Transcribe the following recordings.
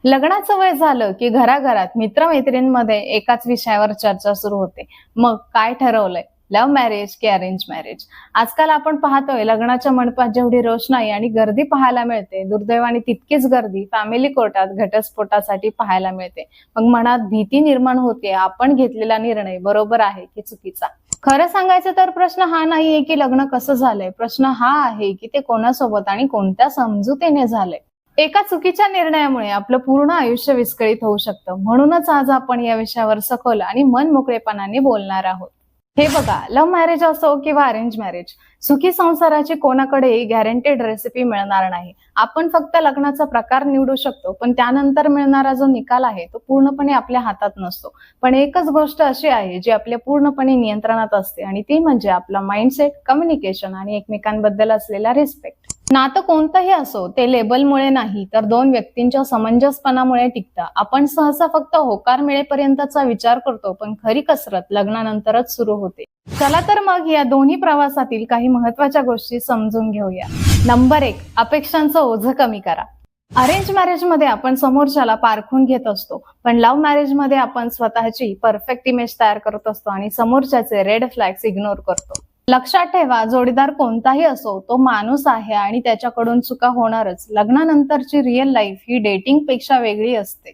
लग्नाचं वय झालं की घराघरात मित्रमैत्रिणींमध्ये एकाच विषयावर चर्चा सुरू होते. मग काय ठरवलंय? लव्ह मॅरेज की अरेंज मॅरेज? आजकाल आपण पाहतोय लग्नाच्या मंडपात जेवढी रोषणाई आणि गर्दी पाहायला मिळते, दुर्दैवाने तितकीच गर्दी फॅमिली कोर्टात घटस्फोटासाठी पाहायला मिळते. मग मनात भीती निर्माण होते, आपण घेतलेला निर्णय बरोबर आहे की चुकीचा? खरं सांगायचं तर प्रश्न हा नाहीये की लग्न कसं झालंय, प्रश्न हा आहे की ते कोणासोबत आणि कोणत्या समजुतीने झालंय. एका चुकीच्या निर्णयामुळे आपलं पूर्ण आयुष्य विस्कळीत होऊ शकतं. म्हणूनच आज आपण या विषयावर सखोल आणि मन मोकळेपणाने बोलणार आहोत. हे बघा, लव्ह मॅरेज असो किंवा अरेंज मॅरेज, सुखी संसाराची कोणाकडेही गॅरंटेड रेसिपी मिळणार नाही. आपण फक्त लग्नाचा प्रकार निवडू शकतो, पण त्यानंतर मिळणारा जो निकाल आहे तो पूर्णपणे आपल्या हातात नसतो. पण एकच गोष्ट अशी आहे जी आपल्या पूर्णपणे नियंत्रणात असते, आणि ती म्हणजे आपला माइंडसेट, कम्युनिकेशन आणि एकमेकांबद्दल असलेला रिस्पेक्ट. नातं कोणतंही असो, ते लेबलमुळे नाही तर दोन व्यक्तींच्या समंजसपणामुळे टिकतं. आपण सहसा फक्त होकार मिळेपर्यंतचा विचार करतो, पण खरी कसरत लग्नानंतरच सुरू होते. चला तर मग या दोन्ही प्रवासातील काही महत्त्वाच्या गोष्टी समजून घेऊया. नंबर 1, अपेक्षांचं ओझं कमी करा. अरेंज मॅरेज मध्ये आपण समोरच्याला पारखून घेत असतो, पण लव्ह मॅरेज मध्ये आपण स्वतःची परफेक्ट इमेज तयार करत असतो आणि समोरच्याचे रेड फ्लॅग्स इग्नोर करतो. लक्षात ठेवा, जोडीदार कोणताही असो, तो माणूस आहे आणि त्याच्याकडून चुका होणारच. लग्नानंतरची रिअल लाईफ ही डेटिंग पेक्षा वेगळी असते.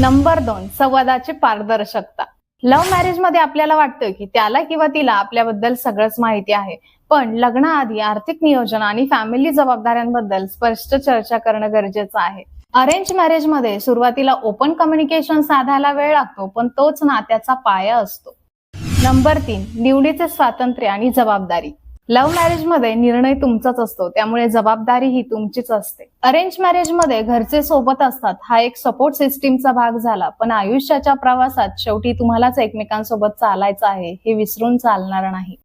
नंबर 2, संवादाची पारदर्शकता. लव्ह मॅरेज मध्ये आपल्याला वाटतं की त्याला किंवा तिला आपल्याबद्दल सगळंच माहिती आहे, पण लग्नाआधी आर्थिक नियोजन आणि फॅमिली जबाबदाऱ्यांबद्दल स्पष्ट चर्चा करणं गरजेचं आहे. अरेंज मॅरेज मध्ये सुरुवातीला ओपन कम्युनिकेशन साधायला वेळ लागतो, पण तोच नात्याचा पाया असतो. नंबर 3, निवडीचे स्वातंत्र्य आणि जबाबदारी. लव्ह मॅरेज मध्ये निर्णय तुमचाच असतो, त्यामुळे जबाबदारी ही तुमचीच असते. अरेंज मॅरेज मध्ये घरचे सोबत असतात, हा एक सपोर्ट सिस्टीमचा भाग झाला, पण आयुष्याच्या प्रवासात शेवटी तुम्हालाच एकमेकांसोबत चालायचं आहे, हे विसरून चालणार नाही.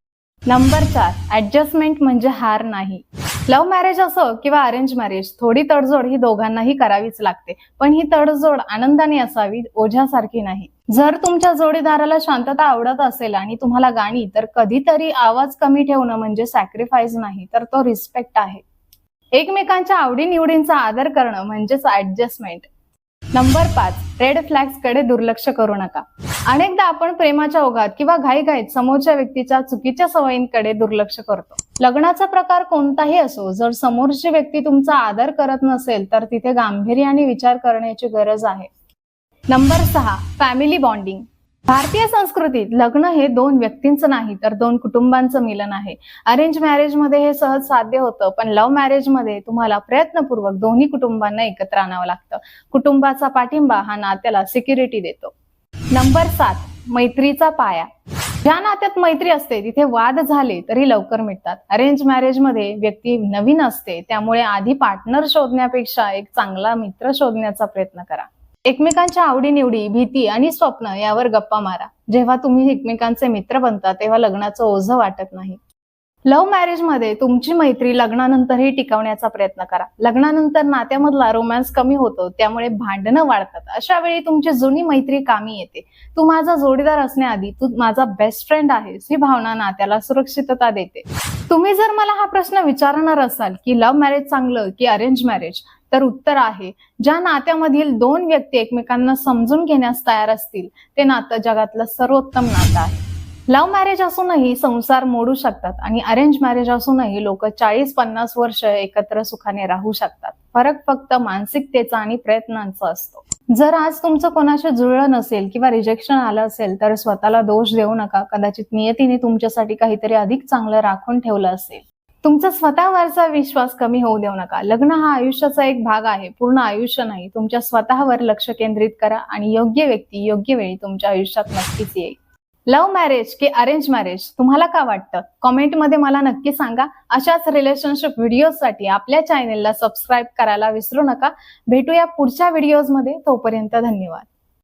नंबर 4, ऍडजस्टमेंट म्हणजे हार नाही. लव्ह मॅरेज असो किंवा अरेंज मॅरेज, थोडी तडजोड ही दोघांनाही करावीच लागते, पण ही तडजोड आनंदाने असावी, ओझ्यासारखी नाही. जर तुमच्या जोडीदाराला शांतता आवडत असेल आणि तुम्हाला गाणी, तर कधीतरी आवाज कमी ठेवणं म्हणजे सॅक्रिफाईस नाही, तर तो रिस्पेक्ट आहे. एकमेकांच्या आवडीनिवडींचा आदर करणं म्हणजेच ऍडजस्टमेंट. नंबर 5, रेड फ्लॅग्स कडे दुर्लक्ष करू नका. अनेकदा आपण प्रेमाच्या ओघात किंवा घाईघाईत समोरच्या व्यक्तीच्या चुकीच्या सवयींकडे दुर्लक्ष करतो. लग्नाचा प्रकार कोणताही असो, जर समोरची व्यक्ती तुमचा आदर करत नसेल तर तिथे गांभीर्याने विचार करण्याची गरज आहे. Number 6, family bonding. भारतीय संस्कृतीत लग्न हे दोन व्यक्तींचं नाही तर दोन कुटुंबांचं मिलन आहे. अरेंज मॅरेज मध्ये हे सहज साध्य होतं, पण लव्ह मॅरेज मध्ये तुम्हाला प्रयत्नपूर्वक दोन्ही कुटुंबांना एकत्र आणावं लागतं. कुटुंबाचा पाठिंबा हा नात्याला सिक्युरिटी देतो. नंबर 7, मैत्रीचा पाया. ज्या नात्यात मैत्री असते तिथे वाद झाले तरी लवकर मिटतात. अरेंज मॅरेज मध्ये व्यक्ती नवीन असते, त्यामुळे आधी पार्टनर शोधण्यापेक्षा एक चांगला मित्र शोधण्याचा प्रयत्न करा. एकमेकांच्या आवडीनिवडी, भीती आणि स्वप्न यावर गप्पा मारा. जेव्हा तुम्ही एकमेकांचे मित्र बनता तेव्हा लग्नाचं ओझं वाटत नाही. लव्ह मॅरेज मध्ये तुमची मैत्री लग्नानंतरही टिकवण्याचा प्रयत्न करा. लग्नानंतर नात्यामधला रोमॅन्स कमी होतो, त्यामुळे भांडणं वाढतात. अशा वेळी तुमची जुनी मैत्री कामी येते. तू माझा जोडीदार असण्याआधी तू माझा बेस्ट फ्रेंड आहेस, ही भावना नात्याला सुरक्षितता देते. तुम्ही जर मला हा प्रश्न विचारणार असाल की लव्ह मॅरेज चांगलं की अरेंज मॅरेज, तर उत्तर आहे, ज्या नात्यामधील दोन व्यक्ती एकमेकांना समजून घेण्यास तयार असतील ते नातं जगातलं सर्वोत्तम नातं आहे. लव्ह मॅरेज असूनही संसार मोडू शकतात आणि अरेंज मॅरेज असूनही लोक 40-50 वर्ष एकत्र सुखाने राहू शकतात. फरक फक्त मानसिकतेचा आणि प्रयत्नांचा असतो. जर आज तुमचं कोणाशी जुळलं नसेल किंवा रिजेक्शन आलं असेल तर स्वतःला दोष देऊ नका. कदाचित नियतीने तुमच्यासाठी काहीतरी अधिक चांगलं राखून ठेवलं असेल. तुमचा स्वतःवरचा विश्वास कमी होऊ देऊ नका. लग्न हा आयुष्याचा एक भाग आहे, पूर्ण आयुष्य नाही. तुमच्या स्वतःवर लक्ष केंद्रित करा आणि योग्य व्यक्ती योग्य वेळी तुमच्या आयुष्यात नक्कीच येईल. लव्ह मॅरेज की अरेंज मॅरेज, तुम्हाला काय वाटतं? कमेंटमध्ये मला नक्की सांगा. अशाच रिलेशनशिप व्हिडिओसाठी आपल्या चॅनेलला सबस्क्राईब करायला विसरू नका. भेटूया पुढच्या व्हिडिओजमध्ये. तोपर्यंत धन्यवाद.